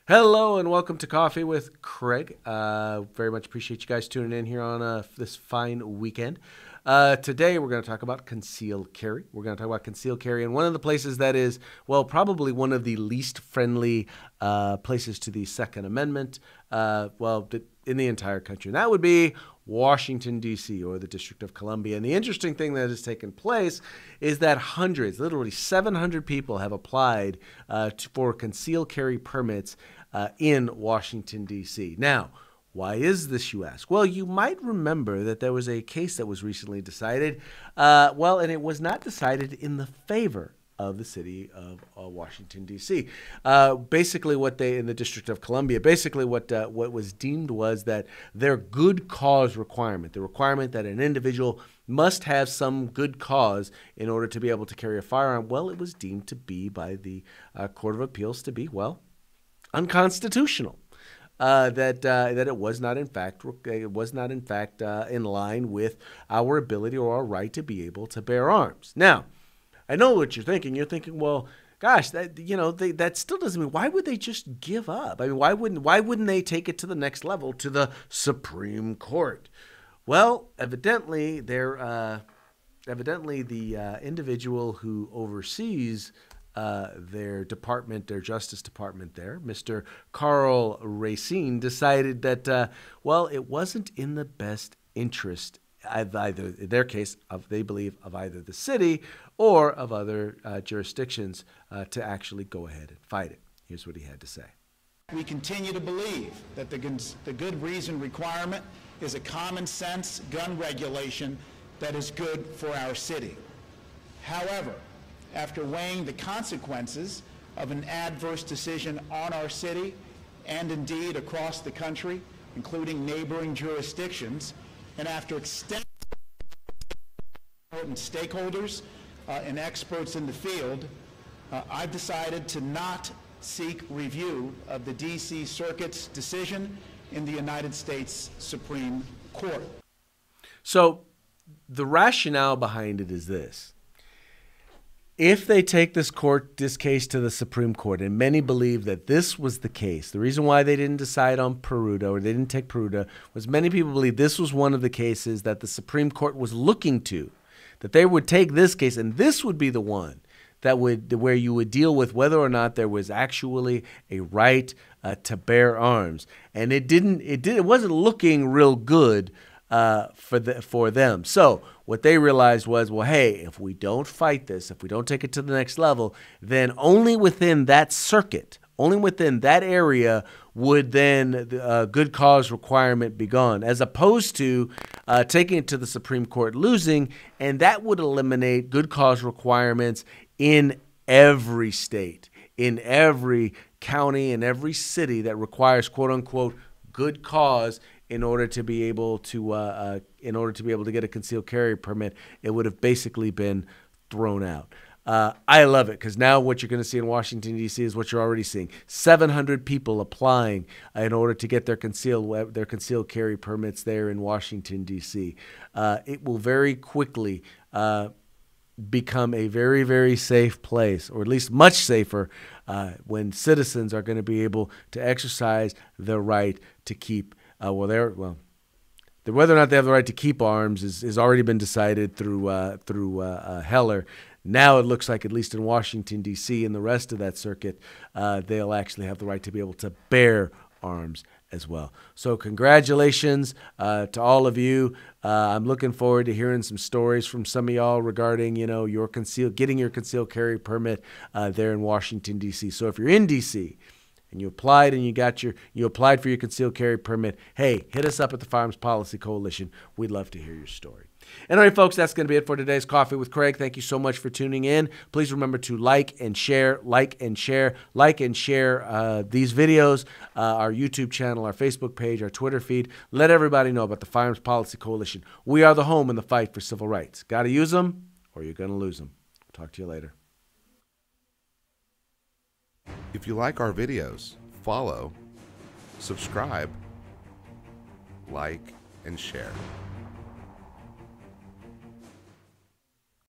Hello and welcome to Coffee with Craig. Very much appreciate you guys tuning in here on this fine weekend. Today we're going to talk about concealed carry. We're going to talk about concealed carry and one of the places that is, well, probably one of the least friendly places to the Second Amendment, in the entire country. And that would be Washington, D.C., or the District of Columbia. And the interesting thing that has taken place is that hundreds, literally 700 people have applied for concealed carry permits in Washington, D.C. Now, why is this, you ask? Well, you might remember that there was a case that was recently decided, and it was not decided in the favor of the city of Washington, D.C. Basically, in the District of Columbia, what was deemed was that their good cause requirement, the requirement that an individual must have some good cause in order to be able to carry a firearm, well, it was deemed to be by the Court of Appeals to be, unconstitutional. That it was not in fact in line with our ability or our right to be able to bear arms. Now, I know what you're thinking. You're thinking, well, gosh, that still doesn't mean. Why would they just give up? I mean, why wouldn't they take it to the next level, to the Supreme Court? Well, evidently the individual who oversees their Justice Department there, Mr. Karl Racine, decided that, it wasn't in the best interest, either in their case, they believe, of either the city or of other jurisdictions to actually go ahead and fight it. Here's what he had to say. We continue to believe that the good reason requirement is a common sense gun regulation that is good for our city. However, after weighing the consequences of an adverse decision on our city and indeed across the country, including neighboring jurisdictions, and after extensive important stakeholders and experts in the field, I've decided to not seek review of the D.C. Circuit's decision in the United States Supreme Court. So the rationale behind it is this. If they take this case to the Supreme Court, and many believe that this was the case, the reason why they didn't decide on Peruta, or they didn't take Peruta, was many people believe this was one of the cases that the Supreme Court was looking to, that they would take this case, and this would be the one where you would deal with whether or not there was actually a right to bear arms, and it wasn't looking real good for them. So what they realized was, well, hey, if we don't fight this, if we don't take it to the next level, then only within that circuit, only within that area would then the good cause requirement be gone, as opposed to taking it to the Supreme Court, losing, and that would eliminate good cause requirements in every state, in every county, in every city that requires quote unquote good cause in order to be able to get a concealed carry permit. It would have basically been thrown out. I love it, because now what you're going to see in Washington, D.C. is what you're already seeing. 700 people applying in order to get their concealed carry permits there in Washington, D.C. It will very quickly become a very, very safe place, or at least much safer, when citizens are going to be able to exercise their right to keep whether or not they have the right to keep arms is already been decided through Heller. Now it looks like, at least in Washington, D.C. and the rest of that circuit, they'll actually have the right to be able to bear arms as well. So congratulations to all of you. I'm looking forward to hearing some stories from some of y'all regarding, getting your concealed carry permit there in Washington, D.C. So if you're in D.C., and you applied and you applied for your concealed carry permit, hey, hit us up at the Firearms Policy Coalition. We'd love to hear your story. And all right, folks, that's going to be it for today's Coffee with Craig. Thank you so much for tuning in. Please remember to like and share these videos, our YouTube channel, our Facebook page, our Twitter feed. Let everybody know about the Firearms Policy Coalition. We are the home in the fight for civil rights. Got to use them or you're going to lose them. Talk to you later. If you like our videos, follow, subscribe, like, and share.